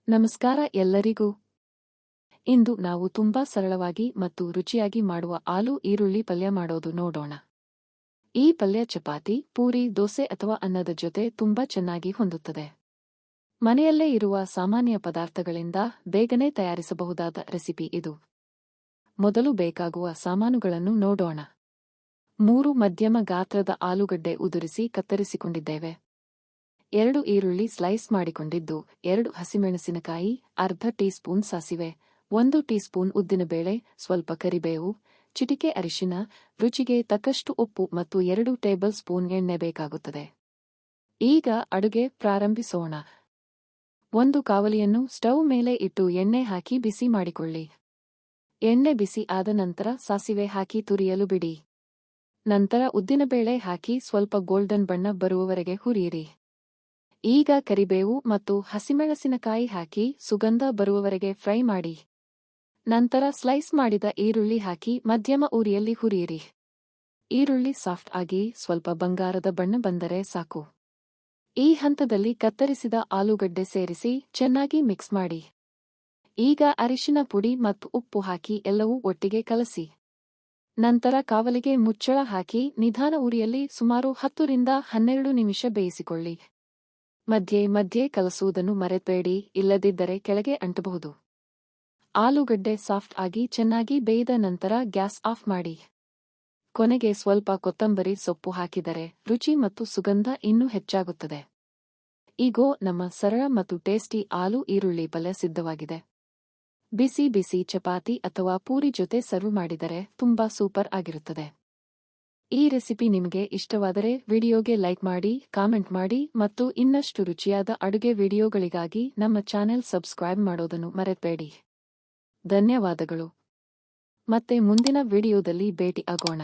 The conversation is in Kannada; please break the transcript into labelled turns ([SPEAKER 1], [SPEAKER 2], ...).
[SPEAKER 1] ನಮಸ್ಕಾರ ಎಲ್ಲರಿಗೂ. ಇಂದು ನಾವು ತುಂಬಾ ಸರಳವಾಗಿ ಮತ್ತು ರುಚಿಯಾಗಿ ಮಾಡುವ ಆಲೂ ಈರುಳ್ಳಿ ಪಲ್ಯ ಮಾಡೋದು ನೋಡೋಣ. ಈ ಪಲ್ಯ ಚಪಾತಿ, ಪೂರಿ, ದೋಸೆ ಅಥವಾ ಅನ್ನದ ಜೊತೆ ತುಂಬಾ ಚೆನ್ನಾಗಿ ಹೊಂದುತ್ತದೆ. ಮನೆಯಲ್ಲೇ ಇರುವ ಸಾಮಾನ್ಯ ಪದಾರ್ಥಗಳಿಂದ ಬೇಗನೆ ತಯಾರಿಸಬಹುದಾದ ರೆಸಿಪಿ ಇದು. ಮೊದಲು ಬೇಕಾಗುವ ಸಾಮಾನುಗಳನ್ನು ನೋಡೋಣ. 3 ಮಧ್ಯಮ ಗಾತ್ರದ ಆಲೂಗಡ್ಡೆ ಉದುರಿಸಿ ಕತ್ತರಿಸಿಕೊಂಡಿದ್ದೇವೆ. 2 ಈರುಳ್ಳಿ ಸ್ಲೈಸ್ ಮಾಡಿಕೊಂಡಿದ್ದು, 2 ಹಸಿಮೆಣಸಿನಕಾಯಿ, ಅರ್ಧ ಟೀ ಸ್ಪೂನ್ ಸಾಸಿವೆ, 1 ಟೀ ಸ್ಪೂನ್ ಉದ್ದಿನಬೇಳೆ, ಸ್ವಲ್ಪ ಕರಿಬೇವು, ಚಿಟಿಕೆ ಅರಿಶಿನ, ರುಚಿಗೆ ತಕ್ಕಷ್ಟು ಉಪ್ಪು ಮತ್ತು 2 ಟೇಬಲ್ ಸ್ಪೂನ್ ಎಣ್ಣೆ ಬೇಕಾಗುತ್ತದೆ. ಈಗ ಅಡುಗೆ ಪ್ರಾರಂಭಿಸೋಣ. ಒಂದು ಕಾವಲಿಯನ್ನು ಸ್ಟವ್ ಮೇಲೆ ಇಟ್ಟು ಎಣ್ಣೆ ಹಾಕಿ ಬಿಸಿ ಮಾಡಿಕೊಳ್ಳಿ. ಎಣ್ಣೆ ಬಿಸಿ ಆದ ನಂತರ ಸಾಸಿವೆ ಹಾಕಿ ತುರಿಯಲು ಬಿಡಿ. ನಂತರ ಉದ್ದಿನಬೇಳೆ ಹಾಕಿ ಸ್ವಲ್ಪ ಗೋಲ್ಡನ್ ಬಣ್ಣ ಬರುವವರೆಗೆ ಹುರಿಯಿರಿ. ಈಗ ಕರಿಬೇವು ಮತ್ತು ಹಸಿಮೆಣಸಿನಕಾಯಿ ಹಾಕಿ ಸುಗಂಧ ಬರುವವರೆಗೆ ಫ್ರೈ ಮಾಡಿ. ನಂತರ ಸ್ಲೈಸ್ ಮಾಡಿದ ಈರುಳ್ಳಿ ಹಾಕಿ ಮಧ್ಯಮ ಉರಿಯಲ್ಲಿ ಹುರಿಯಿರಿ. ಈರುಳ್ಳಿ ಸಾಫ್ಟ್ ಆಗಿ ಸ್ವಲ್ಪ ಬಂಗಾರದ ಬಣ್ಣ ಬಂದರೆ ಸಾಕು. ಈ ಹಂತದಲ್ಲಿ ಕತ್ತರಿಸಿದ ಆಲೂಗಡ್ಡೆ ಸೇರಿಸಿ ಚೆನ್ನಾಗಿ ಮಿಕ್ಸ್ ಮಾಡಿ. ಈಗ ಅರಿಶಿನ ಪುಡಿ ಮತ್ತು ಉಪ್ಪು ಹಾಕಿ ಎಲ್ಲವೂ ಒಟ್ಟಿಗೆ ಕಲಸಿ. ನಂತರ ಕಾವಲಿಗೆ ಮುಚ್ಚಳ ಹಾಕಿ ನಿಧಾನ ಉರಿಯಲ್ಲಿ ಸುಮಾರು 10 ರಿಂದ 12 ನಿಮಿಷ ಬೇಯಿಸಿಕೊಳ್ಳಿ. ಮಧ್ಯೆ ಮಧ್ಯೆ ಕಲಸುವುದನ್ನು ಮರೆತಬೇಡಿ, ಇಲ್ಲದಿದ್ದರೆ ಕೆಳಗೆ ಅಂಟಬಹುದು. ಆಲೂಗಡ್ಡೆ ಸಾಫ್ಟ್ ಆಗಿ ಚೆನ್ನಾಗಿ ಬೇಯ್ದ ನಂತರ ಗ್ಯಾಸ್ ಆಫ್ ಮಾಡಿ. ಕೊನೆಗೆ ಸ್ವಲ್ಪ ಕೊತ್ತಂಬರಿ ಸೊಪ್ಪು ಹಾಕಿದರೆ ರುಚಿ ಮತ್ತು ಸುಗಂಧ ಇನ್ನೂ ಹೆಚ್ಚಾಗುತ್ತದೆ. ಈಗೋ ನಮ್ಮ ಸರಳ ಮತ್ತು ಟೇಸ್ಟಿ ಆಲೂ ಈರುಳ್ಳಿ ಪಲ್ಯ ಸಿದ್ಧವಾಗಿದೆ. ಬಿಸಿ ಬಿಸಿ ಚಪಾತಿ ಅಥವಾ ಪೂರಿ ಜೊತೆ ಸರ್ವ್ ಮಾಡಿದರೆ ತುಂಬಾ ಸೂಪರ್ ಆಗಿರುತ್ತದೆ. ಈ ರೆಸಿಪಿ ನಿಮಗೆ ಇಷ್ಟವಾದರೆ ವಿಡಿಯೋಗೆ ಲೈಕ್ ಮಾಡಿ, ಕಾಮೆಂಟ್ ಮಾಡಿ ಮತ್ತು ಇನ್ನಷ್ಟು ರುಚಿಯಾದ ಅಡುಗೆ ವಿಡಿಯೋಗಳಿಗಾಗಿ ನಮ್ಮ ಚಾನೆಲ್ ಸಬ್ಸ್ಕ್ರೈಬ್ ಮಾಡೋದನ್ನು ಮರೆತಬೇಡಿ. ಧನ್ಯವಾದಗಳು. ಮತ್ತೆ ಮುಂದಿನ ವಿಡಿಯೋದಲ್ಲಿ ಭೇಟಿ ಆಗೋಣ.